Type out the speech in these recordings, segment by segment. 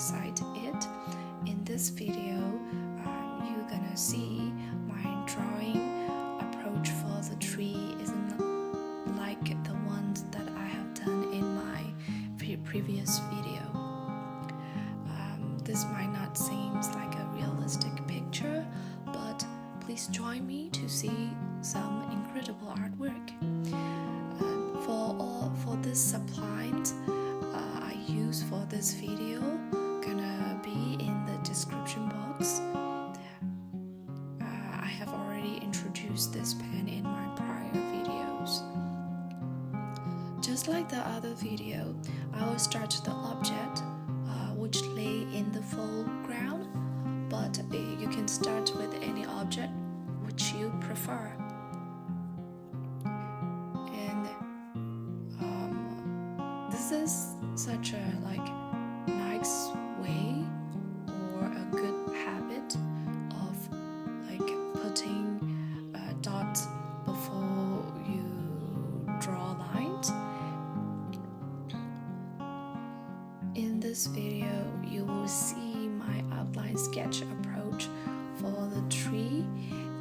beside it. In this video, you're gonna see my drawing approach for the tree isn't like the ones that I have done in my previous video. This might not seem like a realistic picture, but please join me to see some incredible artwork. For this supplies I use for this video gonna be in the description box. I have already introduced this pen in my prior videos. Just like the other video, I will start the object which lay in the foreground, but you can start with any object which you prefer. And this is such a nice way or a good habit of putting dots before you draw lines. In this video, you will see my outline sketch approach for the tree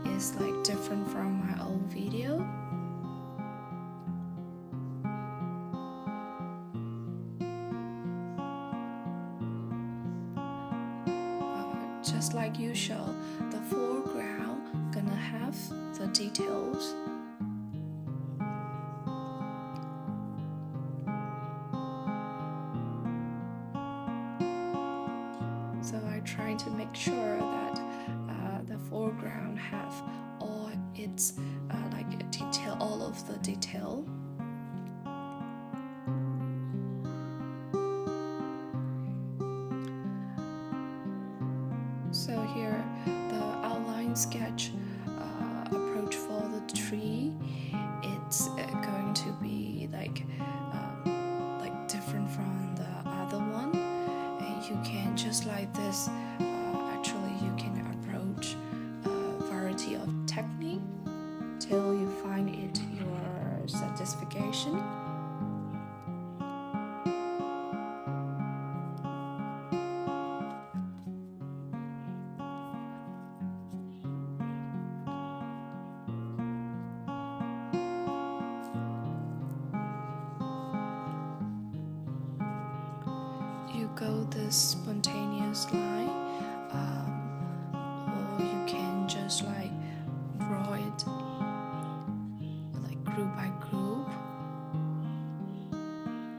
is different from my old video. Just like usual, the foreground gonna have the details. So I try to make sure that the foreground have all its detail, all of the detail. So here, the outline sketch approach for the tree, it's going to be different from the other one. And you can just like this. Actually, you can approach a variety of technique till you find it your satisfaction. You go this spontaneous line, or you can just draw it group by group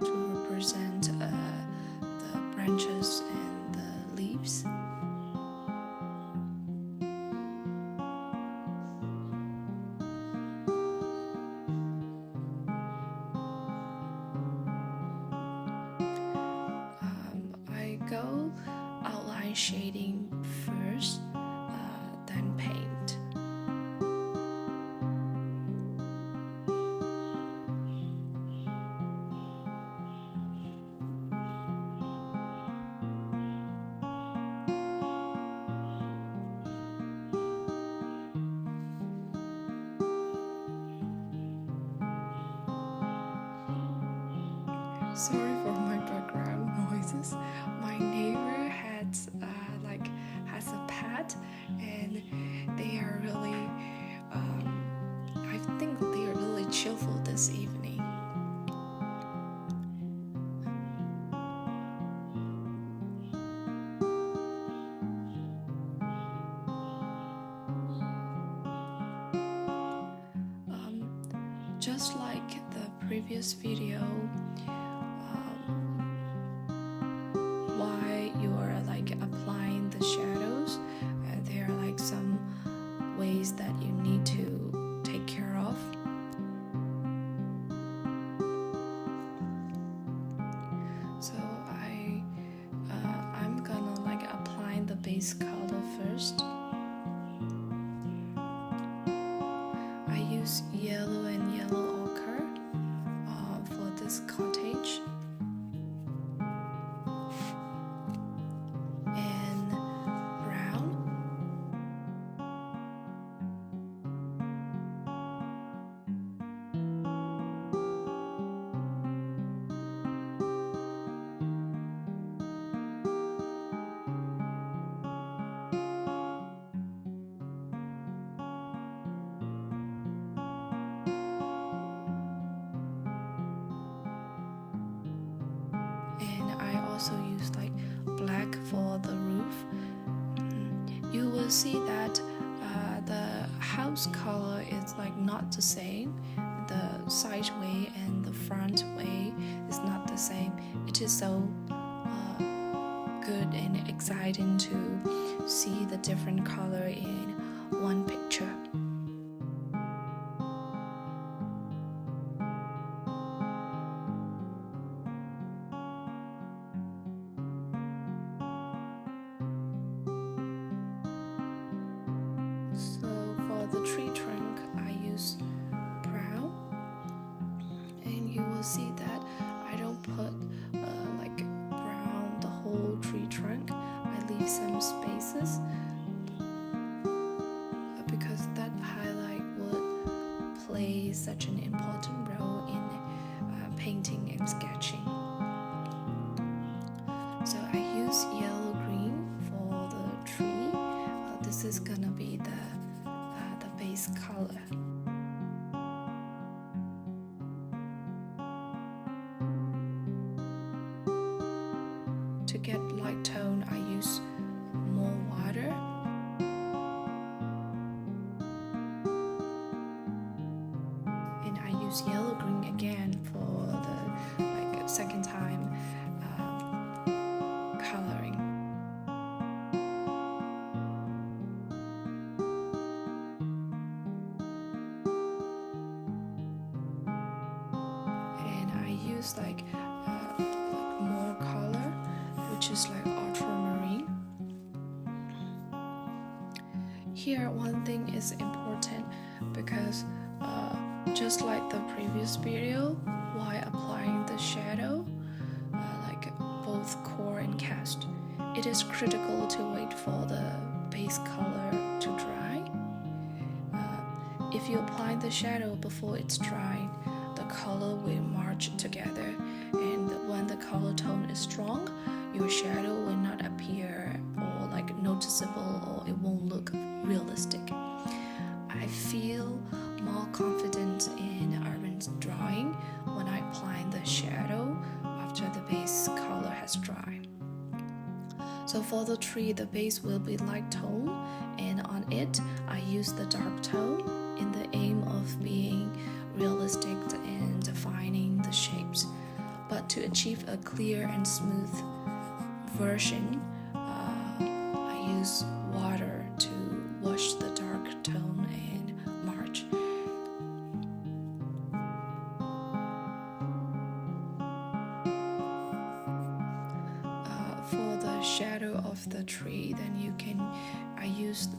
to represent the branches and the leaves. Go outline shading first, then paint. Sorry for my background noises. My neighbor has a pet, and they are really, I think they are really cheerful this evening. Just like the previous video, while you are applying the shadows, there are some ways that you need to take care of. So I'm gonna apply the base color first. I use yellow and yellow ochre for this cottage. And brown. also use like black for the roof. You will see that the house color is like not the same. The side way and the front way is not the same. It is so good and exciting to see the different color in one picture. So for the tree trunk, I use brown, and you will see that I don't put like brown the whole tree trunk. I leave some spaces because that highlight would play such an important role in painting and sketching. So I use yellow green for the tree. This is gonna be the base color. To get light tone, I use more water. And I use yellow green again for the second time coloring. And I use like more color, which is like ultramarine. Here, one thing is important because just like the previous video, while applying the shadow, like both core and cast, it is critical to wait for the base color to dry. If you apply the shadow before it's drying, the color will merge together, and when the color tone is strong, your shadow will not appear or like noticeable, or it won't look realistic. I feel more confident in Arvin's drawing when I apply the shadow after the base color has dried. So for the tree, the base will be light tone, and on it I use the dark tone in the aim of being realistic and defining the shapes. But to achieve a clear and smooth version, I use water to wash the dark tone and merge. For the shadow of the tree, then I used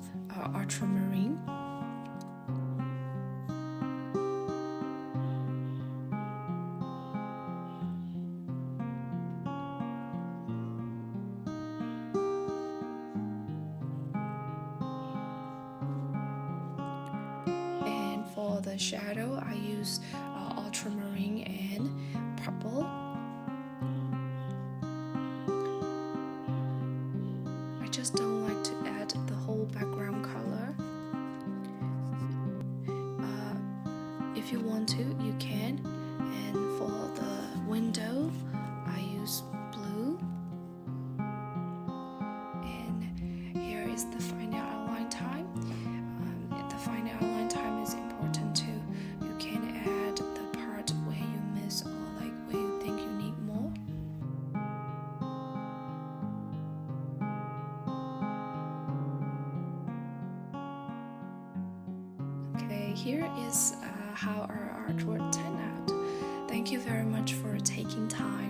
ultramarine. For the shadow, I use ultramarine and purple. I just don't like to add the whole background color. If you want to, you can. And for the window, I use blue. And here is the final outline time. The final outline time is important too. You can add the part where you miss or like where you think you need more. Okay, here is how our artwork turned out. Thank you very much for taking time